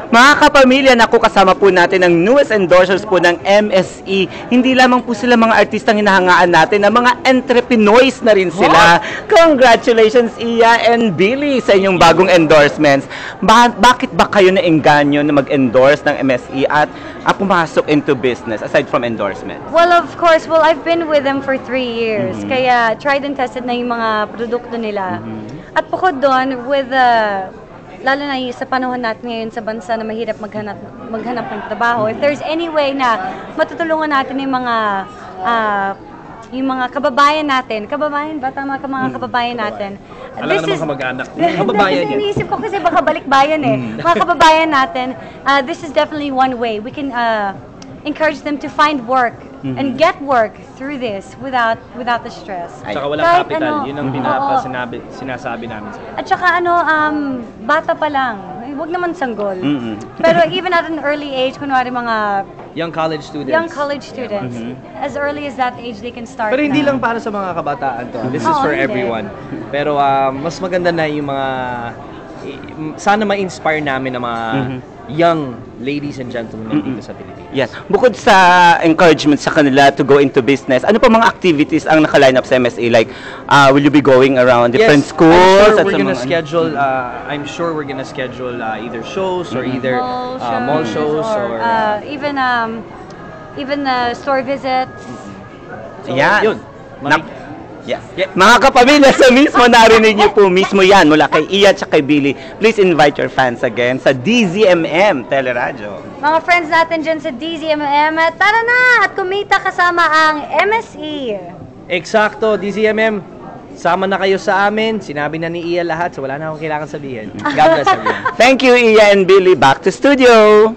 Mga kapamilya, naku, kasama po natin ang newest endorsers po ng MSE. Hindi lamang po sila mga artistang hinahangaan natin, na mga entrepreneurs na rin sila. Congratulations, Iya and Billy, sa inyong bagong endorsements. Bakit ba kayo naengganyo na mag-endorse ng MSE at pumasok into business aside from endorsement? Well, of course, I've been with them for 3 years. Kaya tried and tested na yung mga produkto nila. At bukod doon, lalo na sa panahon natin ngayon sa bansa na mahirap maghanap ng trabaho, if there's any way na matutulungan natin yung mga kababayan natin, ba tama ka mga kababayan natin? Alam naman kamag-anak. Kababayan yan. Iniisip ko kasi baka balikbayan Mga kababayan natin, this is definitely one way. We can encourage them to find work and get work through this without the stress. Tsaka walang capital, yun ang sinasabi namin sa'yo. At saka bata pa lang, huwag naman sanggol. Pero even at an early age, kunwari mga young college students. As early as that age, they can start. Pero hindi lang para sa mga kabataan to. This is for everyone. Pero mas maganda na yung mga sana ma-inspire namin ng mga young ladies and gentlemen dito sa Pilipinas. Yes. Bukod sa encouragement sa kanila to go into business, ano pa mga activities ang naka-line up sa MSE? Like, will you be going around different schools? I'm sure we're gonna schedule either shows or either mall shows or even store visits. So, yun. Yes. Mga kapamilya, sa mismo narinig niyo po mismo yan mula kay Iya at kay Billy. Please invite your fans again sa DZMM Teleradyo. Mga friends natin dyan sa DZMM, tara na at kumita kasama ang MSE. Eksakto, DZMM. Sama na kayo sa amin. Sinabi na ni Iya lahat, so wala na akong kailangan sabihin. God bless everyone. Thank you, Iya and Billy. Back to studio.